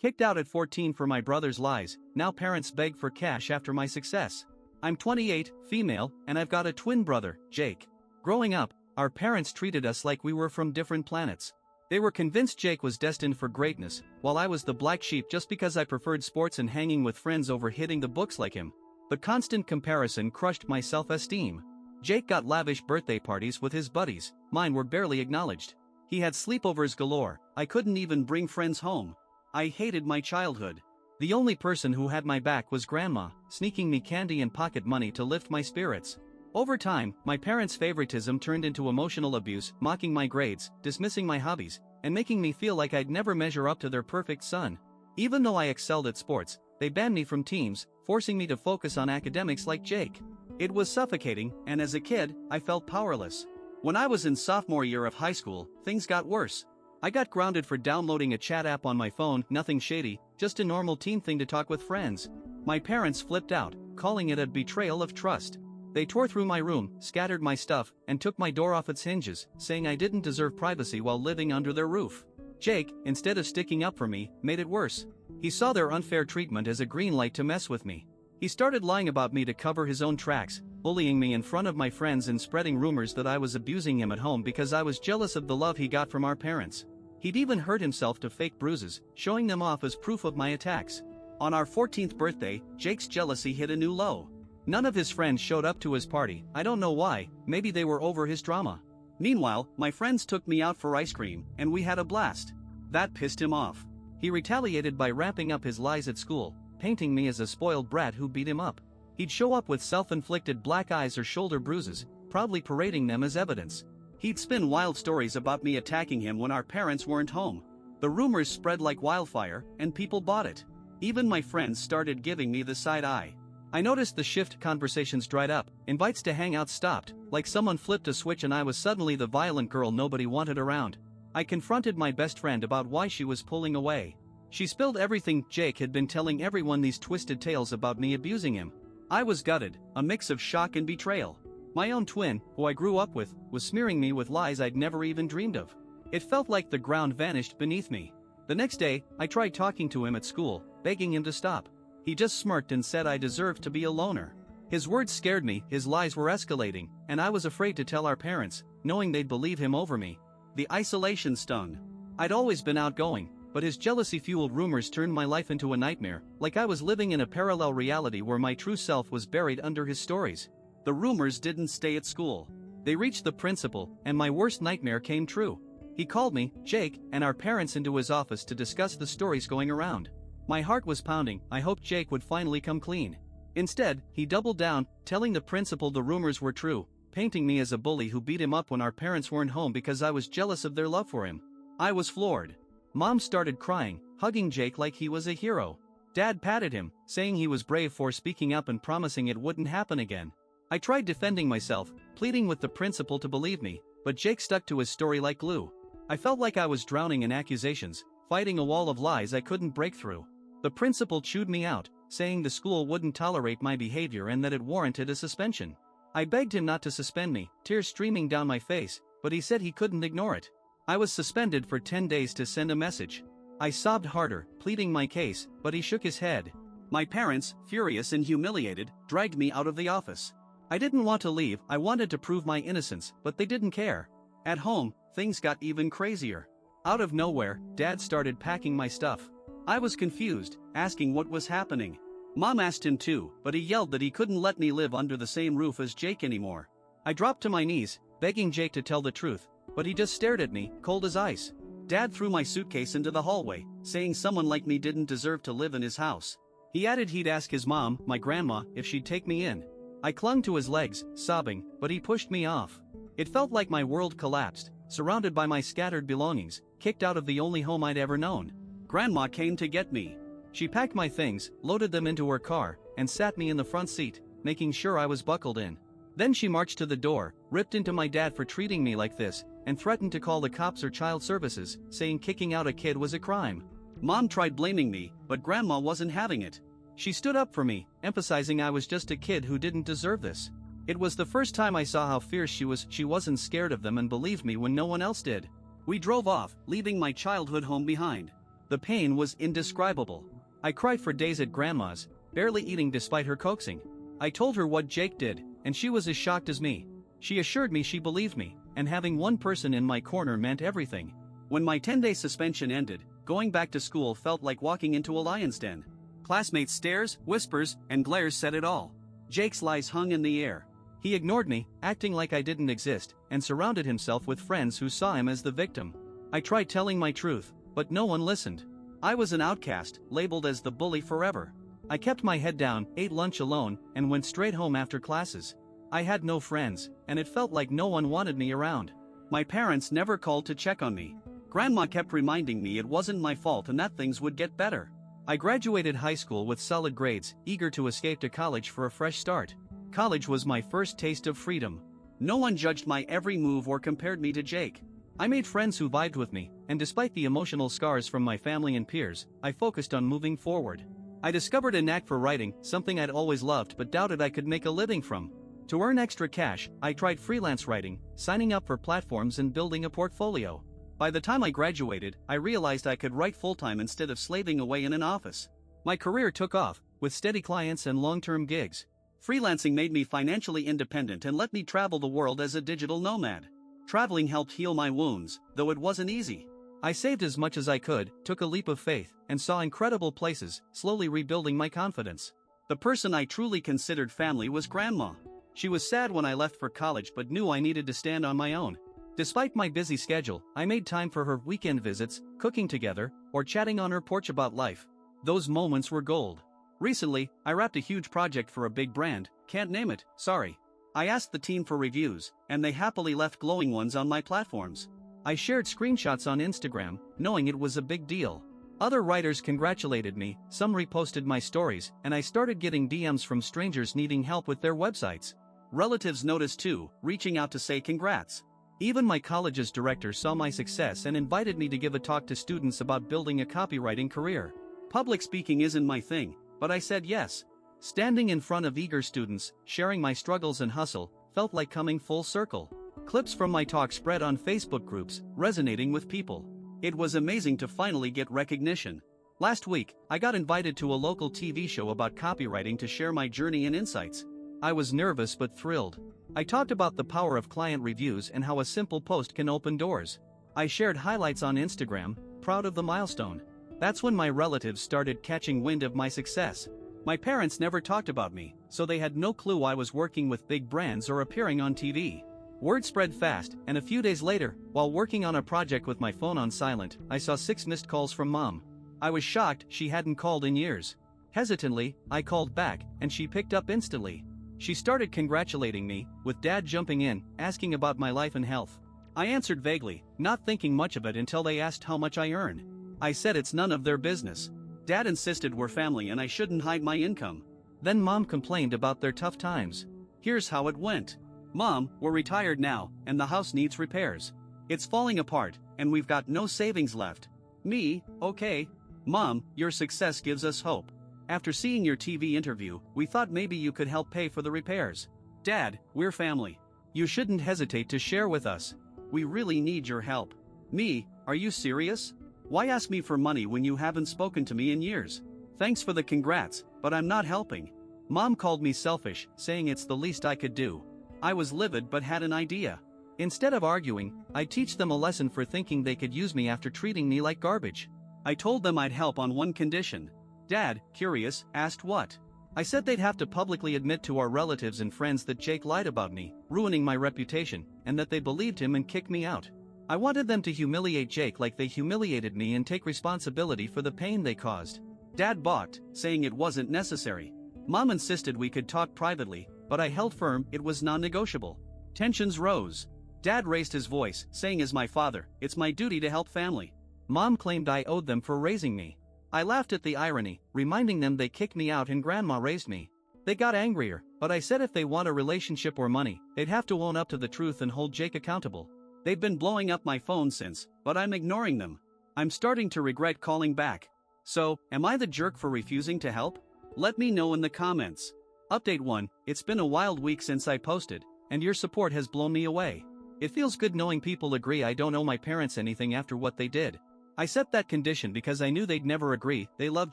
Kicked out at 14 for my brother's lies, now parents beg for cash after my success. I'm 28, female, and I've got a twin brother, Jake. Growing up, our parents treated us like we were from different planets. They were convinced Jake was destined for greatness, while I was the black sheep just because I preferred sports and hanging with friends over hitting the books like him. The constant comparison crushed my self-esteem. Jake got lavish birthday parties with his buddies, mine were barely acknowledged. He had sleepovers galore, I couldn't even bring friends home. I hated my childhood. The only person who had my back was Grandma, sneaking me candy and pocket money to lift my spirits. Over time, my parents' favoritism turned into emotional abuse, mocking my grades, dismissing my hobbies, and making me feel like I'd never measure up to their perfect son. Even though I excelled at sports, they banned me from teams, forcing me to focus on academics like Jake. It was suffocating, and as a kid, I felt powerless. When I was in sophomore year of high school, things got worse. I got grounded for downloading a chat app on my phone, nothing shady, just a normal teen thing to talk with friends. My parents flipped out, calling it a betrayal of trust. They tore through my room, scattered my stuff, and took my door off its hinges, saying I didn't deserve privacy while living under their roof. Jake, instead of sticking up for me, made it worse. He saw their unfair treatment as a green light to mess with me. He started lying about me to cover his own tracks, bullying me in front of my friends and spreading rumors that I was abusing him at home because I was jealous of the love he got from our parents. He'd even hurt himself to fake bruises, showing them off as proof of my attacks. On our 14th birthday, Jake's jealousy hit a new low. None of his friends showed up to his party, I don't know why, maybe they were over his drama. Meanwhile, my friends took me out for ice cream, and we had a blast. That pissed him off. He retaliated by ramping up his lies at school, painting me as a spoiled brat who beat him up. He'd show up with self-inflicted black eyes or shoulder bruises, proudly parading them as evidence. He'd spin wild stories about me attacking him when our parents weren't home. The rumors spread like wildfire, and people bought it. Even my friends started giving me the side eye. I noticed the shift, conversations dried up, invites to hang out stopped, like someone flipped a switch and I was suddenly the violent girl nobody wanted around. I confronted my best friend about why she was pulling away. She spilled everything. Jake had been telling everyone these twisted tales about me abusing him. I was gutted, a mix of shock and betrayal. My own twin, who I grew up with, was smearing me with lies I'd never even dreamed of. It felt like the ground vanished beneath me. The next day, I tried talking to him at school, begging him to stop. He just smirked and said I deserved to be a loner. His words scared me, his lies were escalating, and I was afraid to tell our parents, knowing they'd believe him over me. The isolation stung. I'd always been outgoing, but his jealousy-fueled rumors turned my life into a nightmare, like I was living in a parallel reality where my true self was buried under his stories. The rumors didn't stay at school. They reached the principal, and my worst nightmare came true. He called me, Jake, and our parents into his office to discuss the stories going around. My heart was pounding. I hoped Jake would finally come clean. Instead, he doubled down, telling the principal the rumors were true, painting me as a bully who beat him up when our parents weren't home because I was jealous of their love for him. I was floored. Mom started crying, hugging Jake like he was a hero. Dad patted him, saying he was brave for speaking up and promising it wouldn't happen again. I tried defending myself, pleading with the principal to believe me, but Jake stuck to his story like glue. I felt like I was drowning in accusations, fighting a wall of lies I couldn't break through. The principal chewed me out, saying the school wouldn't tolerate my behavior and that it warranted a suspension. I begged him not to suspend me, tears streaming down my face, but he said he couldn't ignore it. I was suspended for 10 days to send a message. I sobbed harder, pleading my case, but he shook his head. My parents, furious and humiliated, dragged me out of the office. I didn't want to leave, I wanted to prove my innocence, but they didn't care. At home, things got even crazier. Out of nowhere, Dad started packing my stuff. I was confused, asking what was happening. Mom asked him too, but he yelled that he couldn't let me live under the same roof as Jake anymore. I dropped to my knees, begging Jake to tell the truth, but he just stared at me, cold as ice. Dad threw my suitcase into the hallway, saying someone like me didn't deserve to live in his house. He added he'd ask his mom, my grandma, if she'd take me in. I clung to his legs, sobbing, but he pushed me off. It felt like my world collapsed, surrounded by my scattered belongings, kicked out of the only home I'd ever known. Grandma came to get me. She packed my things, loaded them into her car, and sat me in the front seat, making sure I was buckled in. Then she marched to the door, ripped into my dad for treating me like this, and threatened to call the cops or child services, saying kicking out a kid was a crime. Mom tried blaming me, but Grandma wasn't having it. She stood up for me, emphasizing I was just a kid who didn't deserve this. It was the first time I saw how fierce she was. She wasn't scared of them and believed me when no one else did. We drove off, leaving my childhood home behind. The pain was indescribable. I cried for days at grandma's, barely eating despite her coaxing. I told her what Jake did, and she was as shocked as me. She assured me she believed me, and having one person in my corner meant everything. When my 10-day suspension ended, going back to school felt like walking into a lion's den. Classmates' stares, whispers, and glares said it all. Jake's lies hung in the air. He ignored me, acting like I didn't exist, and surrounded himself with friends who saw him as the victim. I tried telling my truth, but no one listened. I was an outcast, labeled as the bully forever. I kept my head down, ate lunch alone, and went straight home after classes. I had no friends, and it felt like no one wanted me around. My parents never called to check on me. Grandma kept reminding me it wasn't my fault and that things would get better. I graduated high school with solid grades, eager to escape to college for a fresh start. College was my first taste of freedom. No one judged my every move or compared me to Jake. I made friends who vibed with me, and despite the emotional scars from my family and peers, I focused on moving forward. I discovered a knack for writing, something I'd always loved but doubted I could make a living from. To earn extra cash, I tried freelance writing, signing up for platforms and building a portfolio. By the time I graduated, I realized I could write full-time instead of slaving away in an office. My career took off, with steady clients and long-term gigs. Freelancing made me financially independent and let me travel the world as a digital nomad. Traveling helped heal my wounds, though it wasn't easy. I saved as much as I could, took a leap of faith, and saw incredible places, slowly rebuilding my confidence. The person I truly considered family was Grandma. She was sad when I left for college but knew I needed to stand on my own. Despite my busy schedule, I made time for her weekend visits, cooking together, or chatting on her porch about life. Those moments were gold. Recently, I wrapped a huge project for a big brand, can't name it, sorry. I asked the team for reviews, and they happily left glowing ones on my platforms. I shared screenshots on Instagram, knowing it was a big deal. Other writers congratulated me, some reposted my stories, and I started getting DMs from strangers needing help with their websites. Relatives noticed too, reaching out to say congrats. Even my college's director saw my success and invited me to give a talk to students about building a copywriting career. Public speaking isn't my thing, but I said yes. Standing in front of eager students, sharing my struggles and hustle, felt like coming full circle. Clips from my talk spread on Facebook groups, resonating with people. It was amazing to finally get recognition. Last week, I got invited to a local TV show about copywriting to share my journey and insights. I was nervous but thrilled. I talked about the power of client reviews and how a simple post can open doors. I shared highlights on Instagram, proud of the milestone. That's when my relatives started catching wind of my success. My parents never talked about me, so they had no clue I was working with big brands or appearing on TV. Word spread fast, and a few days later, while working on a project with my phone on silent, I saw 6 missed calls from Mom. I was shocked she hadn't called in years. Hesitantly, I called back, and she picked up instantly. She started congratulating me, with Dad jumping in, asking about my life and health. I answered vaguely, not thinking much of it until they asked how much I earn. I said it's none of their business. Dad insisted we're family and I shouldn't hide my income. Then Mom complained about their tough times. Here's how it went. Mom, we're retired now, and the house needs repairs. It's falling apart, and we've got no savings left. Me, okay. Mom, your success gives us hope. After seeing your TV interview, we thought maybe you could help pay for the repairs. Dad, we're family. You shouldn't hesitate to share with us. We really need your help. Me, are you serious? Why ask me for money when you haven't spoken to me in years? Thanks for the congrats, but I'm not helping. Mom called me selfish, saying it's the least I could do. I was livid but had an idea. Instead of arguing, I'd teach them a lesson for thinking they could use me after treating me like garbage. I told them I'd help on one condition. Dad, curious, asked what? I said they'd have to publicly admit to our relatives and friends that Jake lied about me, ruining my reputation, and that they believed him and kicked me out. I wanted them to humiliate Jake like they humiliated me and take responsibility for the pain they caused. Dad balked, saying it wasn't necessary. Mom insisted we could talk privately, but I held firm it was non-negotiable. Tensions rose. Dad raised his voice, saying as my father, it's my duty to help family. Mom claimed I owed them for raising me. I laughed at the irony, reminding them they kicked me out and Grandma raised me. They got angrier, but I said if they want a relationship or money, they'd have to own up to the truth and hold Jake accountable. They've been blowing up my phone since, but I'm ignoring them. I'm starting to regret calling back. So, am I the jerk for refusing to help? Let me know in the comments. Update 1, it's been a wild week since I posted, and your support has blown me away. It feels good knowing people agree I don't owe my parents anything after what they did. I set that condition because I knew they'd never agree. They loved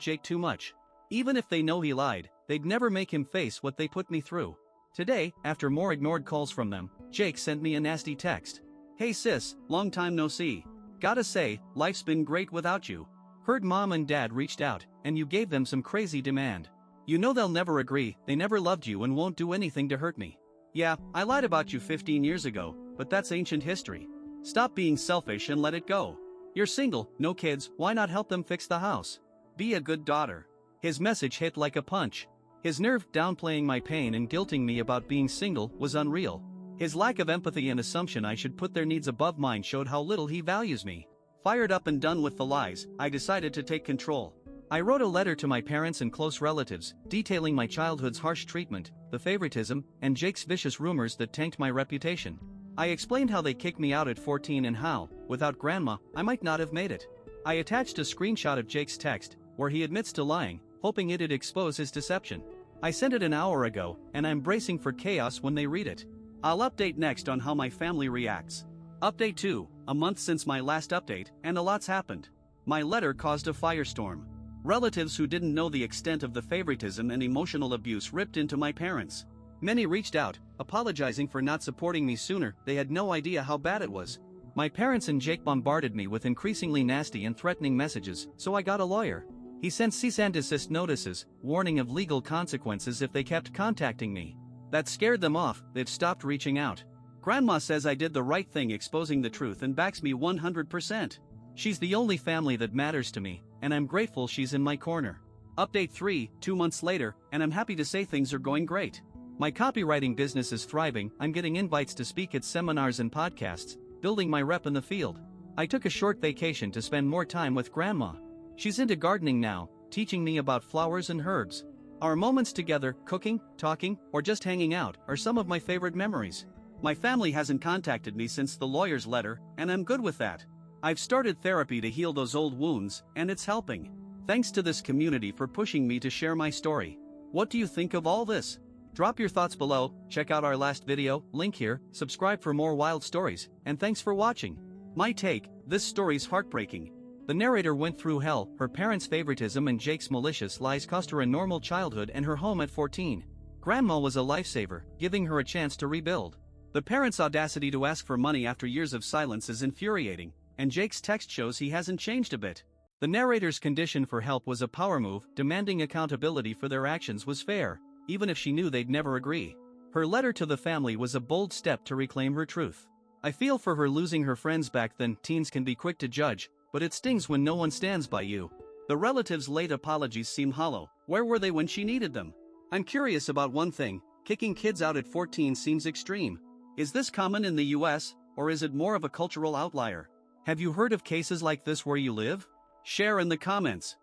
Jake too much. Even if they know he lied, they'd never make him face what they put me through. Today, after more ignored calls from them, Jake sent me a nasty text. "Hey sis, long time no see. Gotta say, life's been great without you. Heard mom and dad reached out, and you gave them some crazy demand. You know they'll never agree, they never loved you and won't do anything to hurt me. Yeah, I lied about you 15 years ago, but that's ancient history. Stop being selfish and let it go. You're single, no kids, why not help them fix the house? Be a good daughter." His message hit like a punch. His nerve downplaying my pain and guilting me about being single was unreal. His lack of empathy and assumption I should put their needs above mine showed how little he values me. Fired up and done with the lies, I decided to take control. I wrote a letter to my parents and close relatives, detailing my childhood's harsh treatment, the favoritism, and Jake's vicious rumors that tanked my reputation. I explained how they kicked me out at 14 and how, without grandma, I might not have made it. I attached a screenshot of Jake's text, where he admits to lying, hoping it'd expose his deception. I sent it an hour ago, and I'm bracing for chaos when they read it. I'll update next on how my family reacts. Update 2, a month since my last update, and a lot's happened. My letter caused a firestorm. Relatives who didn't know the extent of the favoritism and emotional abuse ripped into my parents. Many reached out, apologizing for not supporting me sooner. They had no idea how bad it was. My parents and Jake bombarded me with increasingly nasty and threatening messages, so I got a lawyer. He sent cease and desist notices, warning of legal consequences if they kept contacting me. That scared them off, they've stopped reaching out. Grandma says I did the right thing exposing the truth and backs me 100%. She's the only family that matters to me, and I'm grateful she's in my corner. Update 3, 2 months later, and I'm happy to say things are going great. My copywriting business is thriving, I'm getting invites to speak at seminars and podcasts, building my rep in the field. I took a short vacation to spend more time with Grandma. She's into gardening now, teaching me about flowers and herbs. Our moments together, cooking, talking, or just hanging out, are some of my favorite memories. My family hasn't contacted me since the lawyer's letter, and I'm good with that. I've started therapy to heal those old wounds, and it's helping. Thanks to this community for pushing me to share my story. What do you think of all this? Drop your thoughts below, check out our last video, link here, subscribe for more wild stories, and thanks for watching. My take, this story's heartbreaking. The narrator went through hell, her parents' favoritism and Jake's malicious lies cost her a normal childhood and her home at 14. Grandma was a lifesaver, giving her a chance to rebuild. The parents' audacity to ask for money after years of silence is infuriating, and Jake's text shows he hasn't changed a bit. The narrator's condition for help was a power move, demanding accountability for their actions was fair, even if she knew they'd never agree. Her letter to the family was a bold step to reclaim her truth. I feel for her losing her friends back then. Teens can be quick to judge, but it stings when no one stands by you. The relatives' late apologies seem hollow. Where were they when she needed them? I'm curious about one thing, kicking kids out at 14 seems extreme. Is this common in the US, or is it more of a cultural outlier? Have you heard of cases like this where you live? Share in the comments.